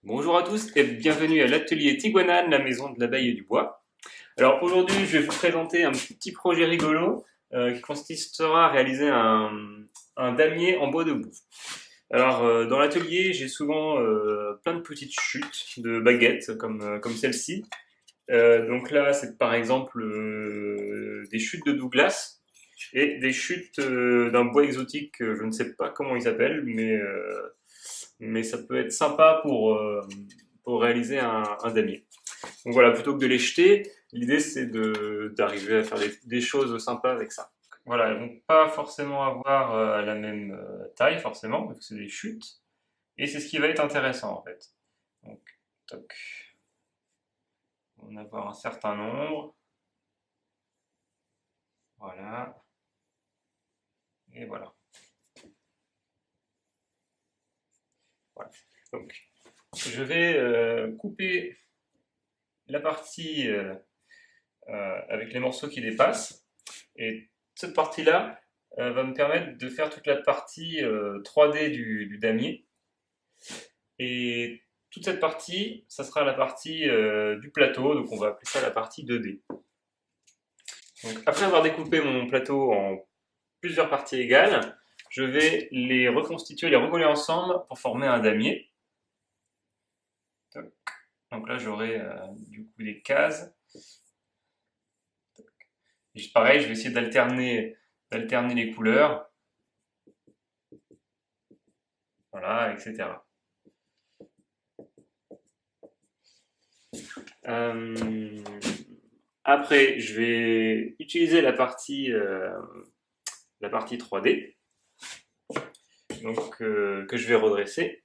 Bonjour à tous et bienvenue à l'atelier Tiguanane, la maison de l'abeille et du bois. Alors aujourd'hui, je vais vous présenter un petit projet rigolo qui consistera à réaliser un damier en bois de boue. Alors dans l'atelier, j'ai souvent plein de petites chutes de baguettes comme celle-ci. Donc là, c'est par exemple des chutes de Douglas et des chutes d'un bois exotique, je ne sais pas comment il s'appelle, mais ça peut être sympa pour réaliser un damier. Donc voilà, plutôt que de les jeter, l'idée c'est d'arriver à faire des choses sympas avec ça. Voilà, elles vont pas forcément avoir la même taille forcément, parce que c'est des chutes, et c'est ce qui va être intéressant en fait. Donc, toc. On va en avoir un certain nombre, voilà, et voilà. Voilà. Donc, je vais couper la partie avec les morceaux qui dépassent. Et cette partie-là va me permettre de faire toute la partie 3D du damier. Et toute cette partie, ça sera la partie du plateau, donc on va appeler ça la partie 2D. Donc, après avoir découpé mon plateau en plusieurs parties égales, je vais les reconstituer, les recoller ensemble pour former un damier. Donc là, j'aurai du coup des cases. Et pareil, je vais essayer d'alterner les couleurs, voilà, etc. Euh, Après, je vais utiliser la partie 3D, donc que je vais redresser.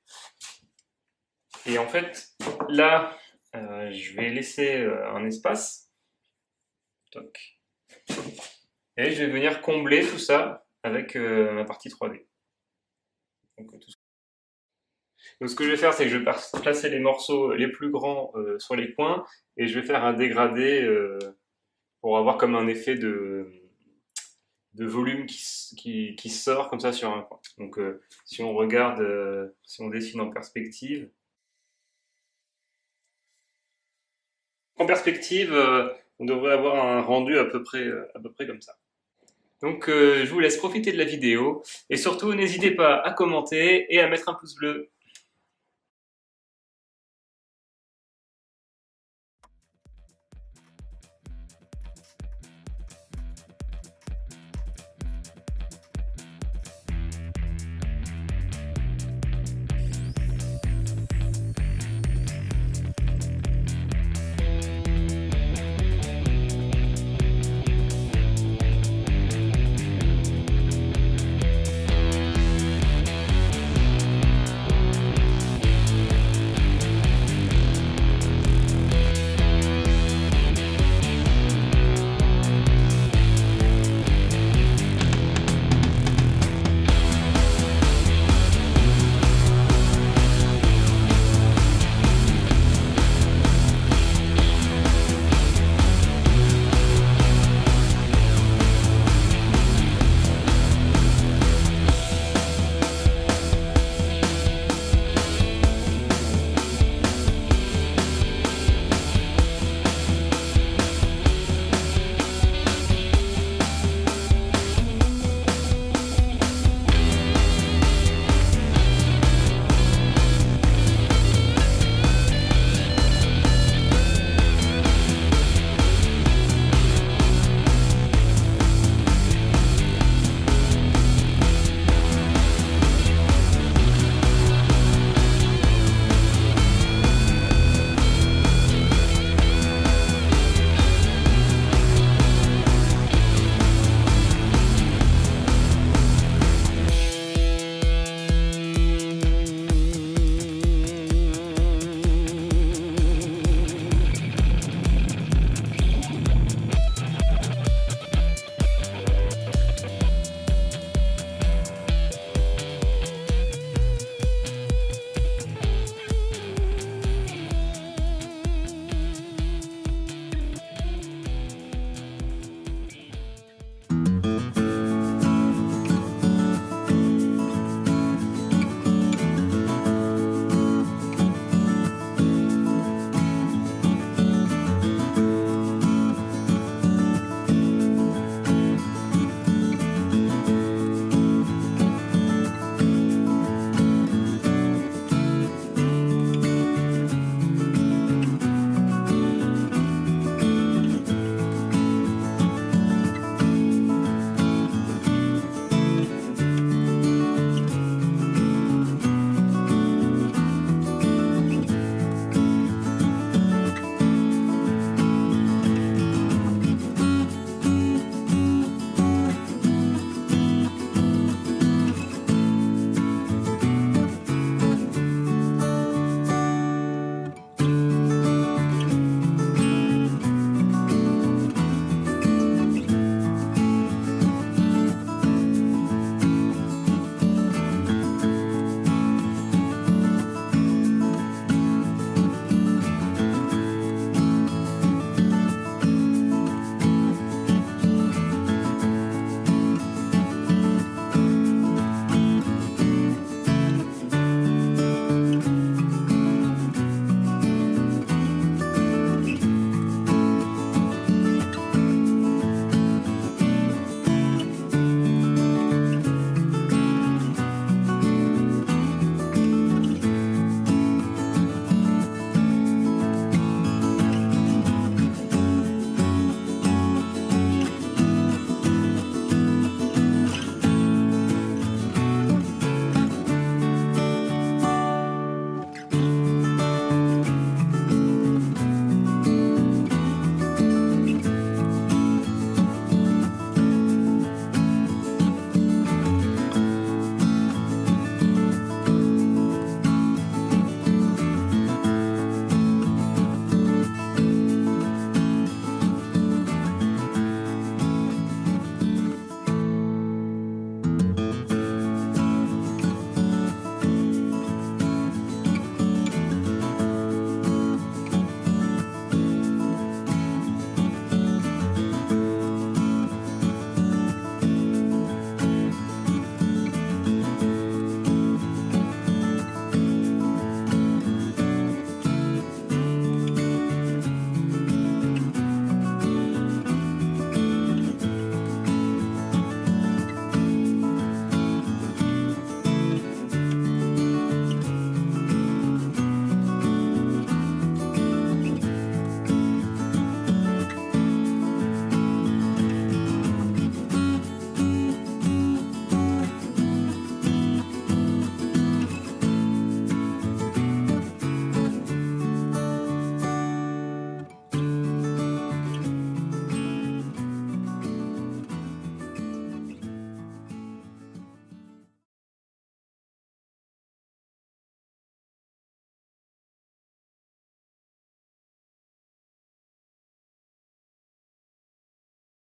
Et en fait, là, je vais laisser un espace. Toc. Et je vais venir combler tout ça avec ma partie 3D. Donc ce que je vais faire, c'est que je vais placer les morceaux les plus grands sur les coins et je vais faire un dégradé pour avoir comme un effet de volume qui sort comme ça sur un coin. Donc si on regarde, si on dessine en perspective, on devrait avoir un rendu à peu près comme ça. Donc je vous laisse profiter de la vidéo et surtout n'hésitez pas à commenter et à mettre un pouce bleu.